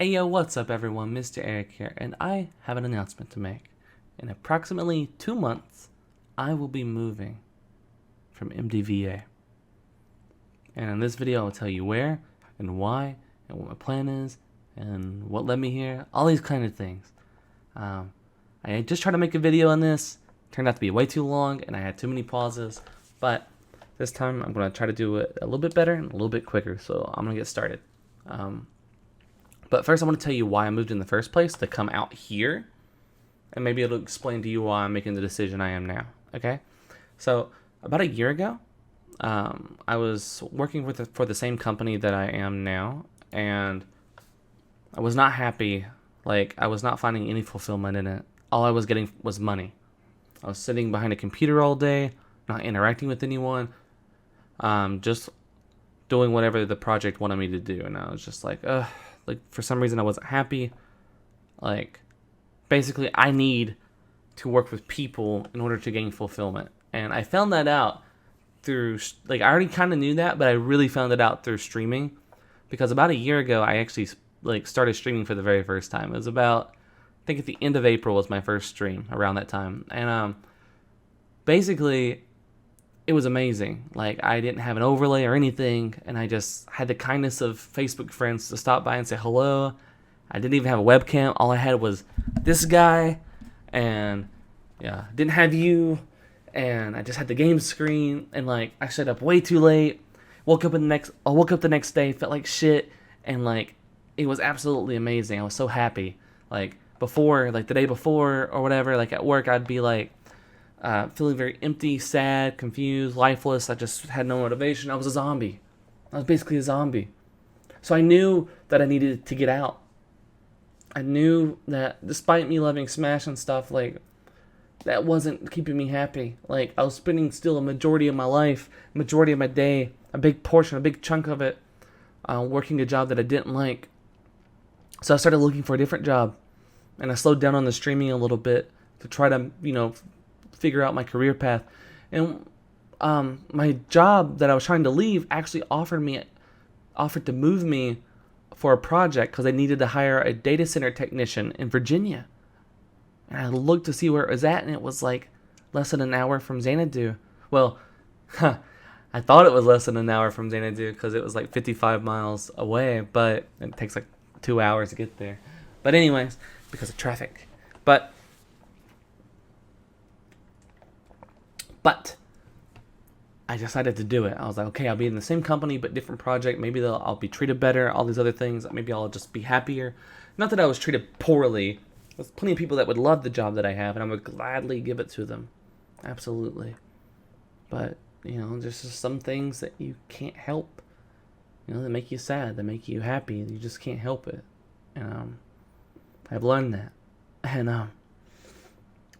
Hey yo, what's up everyone, Mr. Eric here, and I have an announcement to make. In approximately 2 months, I will be moving from MDVA. And in this video, I'll tell you where, and why, and what my plan is, and what led me here, all these kind of things. I just tried to make a video on this, turned out to be way too long, and I had too many pauses, but this time I'm going to try to do it a little bit better and a little bit quicker, so I'm going to get started. But first I want to tell you why I moved in the first place, to come out here, and maybe it'll explain to you why I'm making the decision I am now, okay? So, about a year ago, I was working for the same company that I am now, and I was not happy. Like, I was not finding any fulfillment in it. All I was getting was money. I was sitting behind a computer all day, not interacting with anyone, just doing whatever the project wanted me to do, and I was just like, ugh. Like, for some reason I wasn't happy. Like, basically I need to work with people in order to gain fulfillment. And I found that out through, like, I already kind of knew that, but I really found it out through streaming. Because about a year ago, I actually, like, started streaming for the very first time. It was about, I think at the end of April was my first stream, around that time. And, basically, it was amazing. Like, I didn't have an overlay or anything, and I just had the kindness of Facebook friends to stop by and say hello. I didn't even have a webcam. All I had was this guy, and yeah, didn't have you, and I just had the game screen, and like, I stayed up way too late. I woke up the next day, felt like shit, and like, it was absolutely amazing. I was so happy. Like, before, like the day before or whatever, like at work, I'd be like, feeling very empty, sad, confused, lifeless. I just had no motivation. I was a zombie. I was basically a zombie. So I knew that I needed to get out. I knew that despite me loving Smash and stuff, like, that wasn't keeping me happy. Like, I was spending still a majority of my life, a majority of my day, a big portion, a big chunk of it, working a job that I didn't like. So I started looking for a different job. And I slowed down on the streaming a little bit to try to, figure out my career path. And my job that I was trying to leave actually offered to move me for a project because they needed to hire a data center technician in Virginia. And I looked to see where it was at, and it was like less than an hour from Xanadu. Well, I thought it was less than an hour from Xanadu because it was like 55 miles away, but it takes like 2 hours to get there. But anyways, because of traffic. But I decided to do it. I was like, okay, I'll be in the same company but different project. Maybe I'll be treated better, all these other things. Maybe I'll just be happier. Not that I was treated poorly. There's plenty of people that would love the job that I have, and I would gladly give it to them. Absolutely. But, there's just some things that you can't help. That make you sad, that make you happy. You just can't help it. And I've learned that. And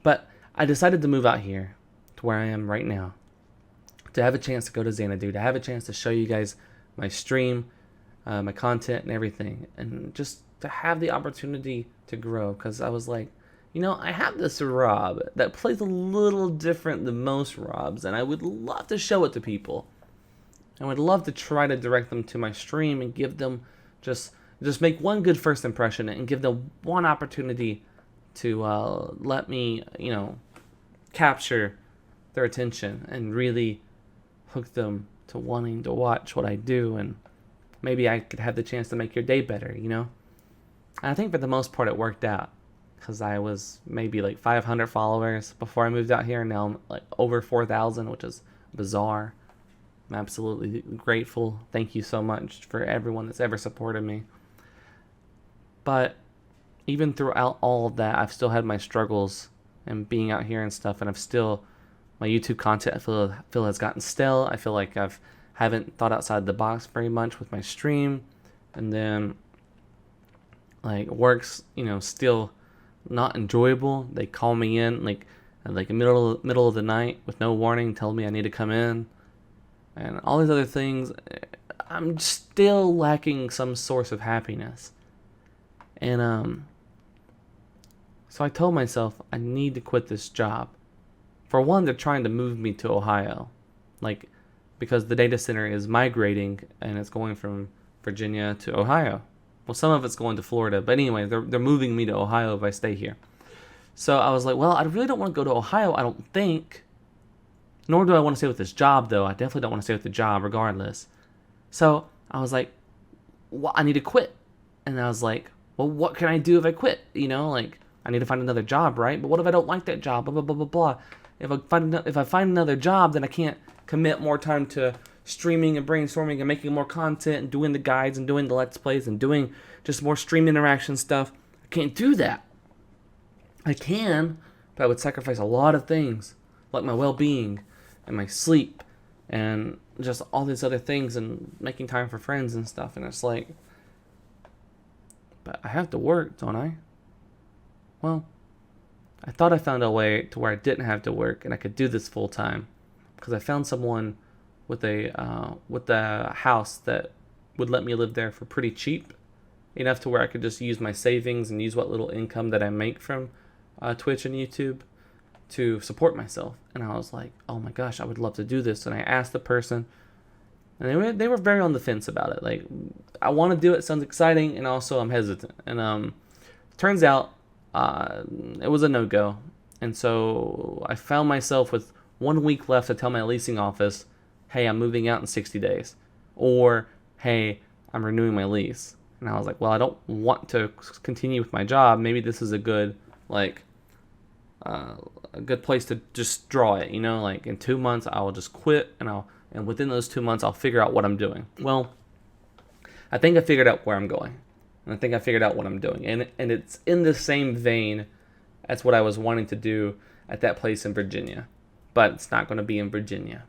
but I decided to move out here to where I am right now, to have a chance to go to Xanadu, to have a chance to show you guys my stream, my content and everything, and just to have the opportunity to grow. Because I was like, I have this R.O.B that plays a little different than most R.O.Bs, and I would love to show it to people. I would love to try to direct them to my stream and give them just make one good first impression and give them one opportunity to let me, capture their attention and really hook them to wanting to watch what I do, and maybe I could have the chance to make your day better, And I think for the most part it worked out, because I was maybe like 500 followers before I moved out here, and now I'm like over 4,000, which is bizarre. I'm absolutely grateful. Thank you so much for everyone that's ever supported me. But even throughout all of that, I've still had my struggles and being out here and stuff, and my YouTube content I feel has gotten stale. I feel like haven't thought outside the box very much with my stream, and then like work's still not enjoyable. They call me in like middle of the night with no warning, tell me I need to come in, and all these other things. I'm still lacking some source of happiness, and so I told myself I need to quit this job. For one, they're trying to move me to Ohio, because the data center is migrating and it's going from Virginia to Ohio. Well, some of it's going to Florida, but anyway, they're moving me to Ohio if I stay here. So I was like, well, I really don't want to go to Ohio, I don't think. Nor do I want to stay with this job, though. I definitely don't want to stay with the job regardless. So I was like, well, I need to quit. And I was like, well, what can I do if I quit? You know, like, I need to find another job, right? But what if I don't like that job? Blah, blah, blah, blah, blah. If I find another job, then I can't commit more time to streaming and brainstorming and making more content and doing the guides and doing the Let's Plays and doing just more stream interaction stuff. I can't do that. I can, but I would sacrifice a lot of things, like my well-being and my sleep and just all these other things and making time for friends and stuff. And it's like, but I have to work, don't I? Well, I thought I found a way to where I didn't have to work and I could do this full time, because I found someone with a house that would let me live there for pretty cheap, enough to where I could just use my savings and use what little income that I make from Twitch and YouTube to support myself. And I was like, oh my gosh, I would love to do this. And I asked the person, and they were very on the fence about it. Like, I want to do it, sounds exciting, and also I'm hesitant. And turns out it was a no-go. And so I found myself with 1 week left to tell my leasing office, hey, I'm moving out in 60 days. Or, hey, I'm renewing my lease. And I was like, well, I don't want to continue with my job. Maybe this is a good, a good place to just draw it, you know, like in 2 months I will just quit, and within those 2 months I'll figure out what I'm doing. Well, I think I figured out where I'm going, and I think I figured out what I'm doing, and it's in the same vein as what I was wanting to do at that place in Virginia, but it's not going to be in Virginia.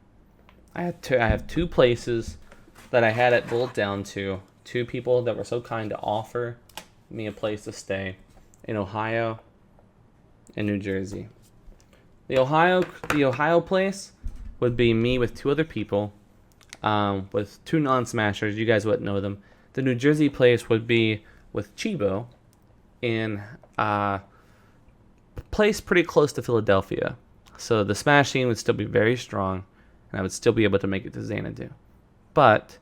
I have two places that I had it boiled down to, two people that were so kind to offer me a place to stay in Ohio and New Jersey. The Ohio place would be me with two other people, with two non-smashers. You guys wouldn't know them. The New Jersey place would be with Chibo in a place pretty close to Philadelphia. So the Smash scene would still be very strong, and I would still be able to make it to Xanadu. But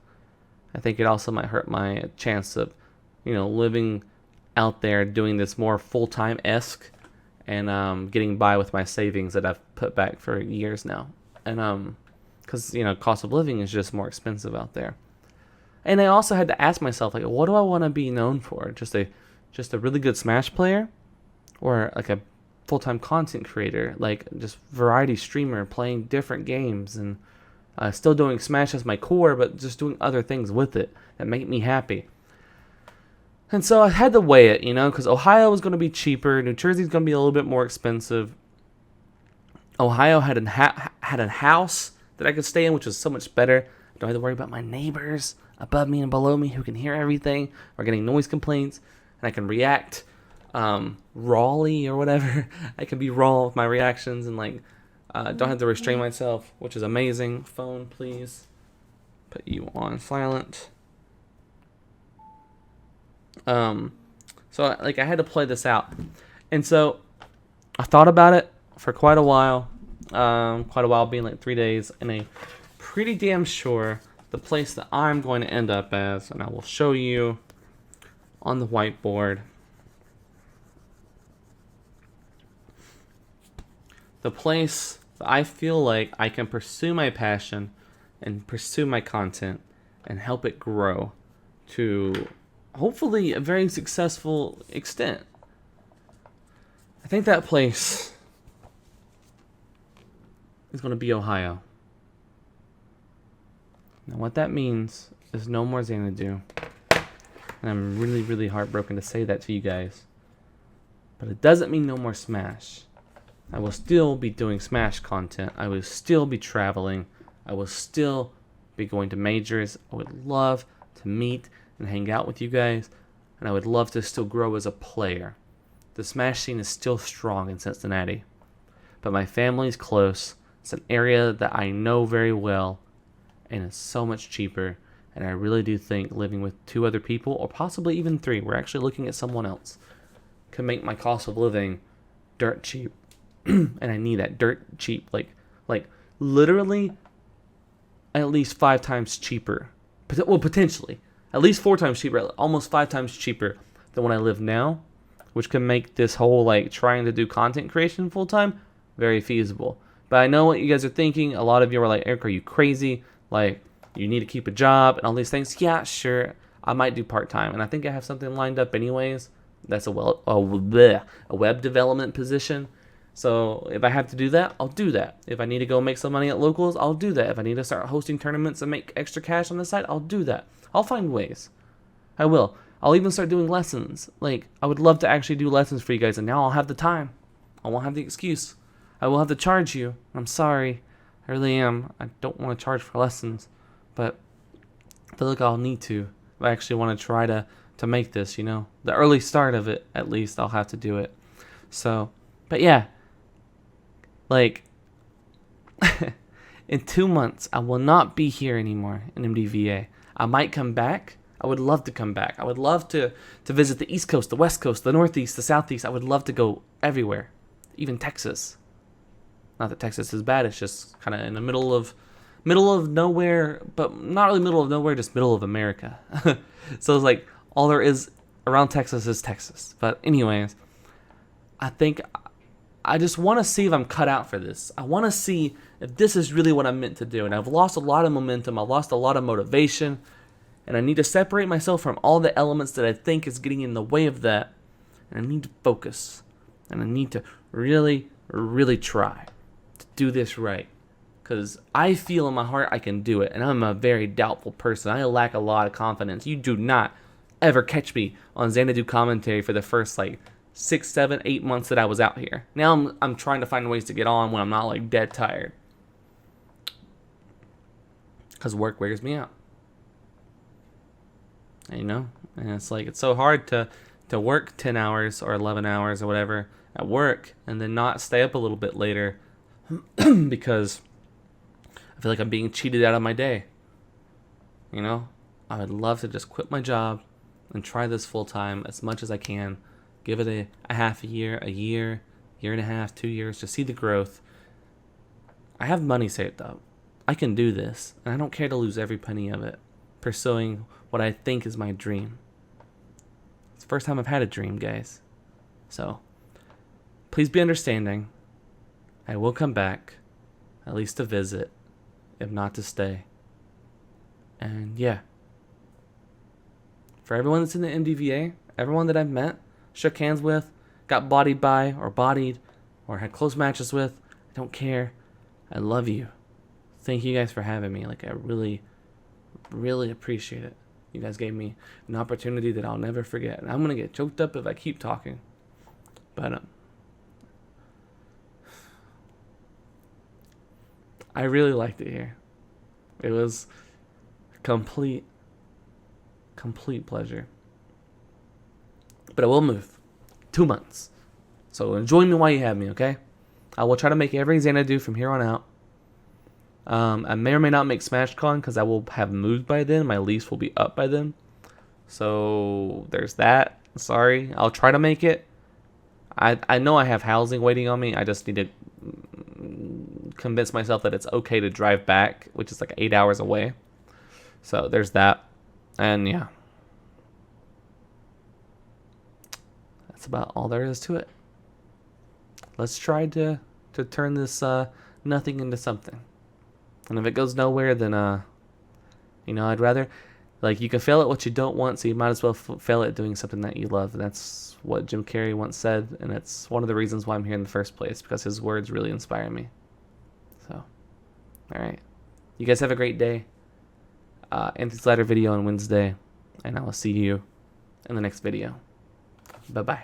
I think it also might hurt my chance of, living out there doing this more full-time-esque and getting by with my savings that I've put back for years now. And because, cost of living is just more expensive out there. And I also had to ask myself, like, what do I want to be known for? Just a really good Smash player? Or like a full-time content creator, like just variety streamer playing different games and still doing Smash as my core, but just doing other things with it that make me happy. And so I had to weigh it, because Ohio was going to be cheaper, New Jersey's going to be a little bit more expensive. Ohio had a house that I could stay in, which was so much better. I don't have to worry about my neighbors above me and below me who can hear everything or getting noise complaints, and I can react rawly or whatever. I can be raw with my reactions and don't have to restrain myself, which is amazing. Phone, please. Put you on silent. So I had to play this out, and so I thought about it for quite a while. Being like 3 days, and I'm pretty damn sure the place that I'm going to end up as, and I will show you on the whiteboard. The place that I feel like I can pursue my passion and pursue my content and help it grow to hopefully a very successful extent. I think that place is going to be Ohio. Now what that means is no more Xanadu. And I'm really, really heartbroken to say that to you guys. But it doesn't mean no more Smash. I will still be doing Smash content. I will still be traveling. I will still be going to majors. I would love to meet and hang out with you guys. And I would love to still grow as a player. The Smash scene is still strong in Cincinnati. But my family's close. It's an area that I know very well. And it's so much cheaper. And I really do think living with two other people, or possibly even three, we're actually looking at someone else, can make my cost of living dirt cheap. And I need that dirt cheap, like literally at least 5 times cheaper. Well, potentially. at least 4 times cheaper, almost 5 times cheaper than when I live now, which can make this whole like trying to do content creation full time very feasible. But I know what you guys are thinking. A lot of you are like, Eric, are you crazy? Like, you need to keep a job and all these things. Yeah, sure. I might do part-time. And I think I have something lined up anyways. That's a web development position. So if I have to do that, I'll do that. If I need to go make some money at locals, I'll do that. If I need to start hosting tournaments and make extra cash on the side, I'll do that. I'll find ways. I will. I'll even start doing lessons. Like, I would love to actually do lessons for you guys, and now I'll have the time. I won't have the excuse. I will have to charge you. I'm sorry. I really am. I don't want to charge for lessons, but I feel like I'll need to. If I actually want to try to make this, you know, the early start of it, at least I'll have to do it. So, but yeah, like, in 2 months, I will not be here anymore in MDVA. I might come back. I would love to come back. I would love to visit the East Coast, the West Coast, the Northeast, the Southeast. I would love to go everywhere, even Texas. Not that Texas is bad. It's just kind of in the middle of nowhere, but not really middle of nowhere, just middle of America. So it's like all there is around Texas is Texas. But anyways, I think I just want to see if I'm cut out for this. I want to see if this is really what I'm meant to do. And I've lost a lot of momentum. I lost a lot of motivation. And I need to separate myself from all the elements that I think is getting in the way of that. And I need to focus. And I need to really, really try to do this right. Because I feel in my heart I can do it. And I'm a very doubtful person. I lack a lot of confidence. You do not ever catch me on Xanadu commentary for the first like 6, 7, 8 months that I was out here. Now I'm trying to find ways to get on when I'm not like dead tired. Because work wears me out. You know? And it's like, it's so hard to work 10 hours or 11 hours or whatever at work and then not stay up a little bit later because I feel like I'm being cheated out of my day. You know? I would love to just quit my job and try this full time as much as I can. Give it a half a year, year and a half, 2 years to see the growth. I have money saved up. I can do this, and I don't care to lose every penny of it pursuing what I think is my dream. It's the first time I've had a dream, guys. So, please be understanding. I will come back, at least to visit, if not to stay. And yeah. For everyone that's in the MDVA, everyone that I've met, shook hands with, got bodied by, or bodied, or had close matches with, I don't care. I love you. Thank you guys for having me. Like, I really, really appreciate it. You guys gave me an opportunity that I'll never forget. And I'm going to get choked up if I keep talking. But, I really liked it here. It was a complete pleasure. But I will move. 2 months. So enjoy me while you have me, okay? I will try to make every Xanadu from here on out. I may or may not make SmashCon because I will have moved by then. My lease will be up by then. So there's that. Sorry. I'll try to make it. I know I have housing waiting on me. I just need to convince myself that it's okay to drive back, which is like 8 hours away. So there's that. And yeah. That's about all there is to it. Let's try to turn this nothing into something. And if it goes nowhere, then you know, I'd rather, like, you can fail at what you don't want, so you might as well fail at doing something that you love. And that's what Jim Carrey once said, and it's one of the reasons why I'm here in the first place, because his words really inspire me. So, all right, you guys have a great day. Anthony's Ladder video on Wednesday, and I will see you in the next video. Bye bye.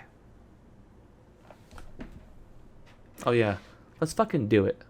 Oh yeah, let's fucking do it.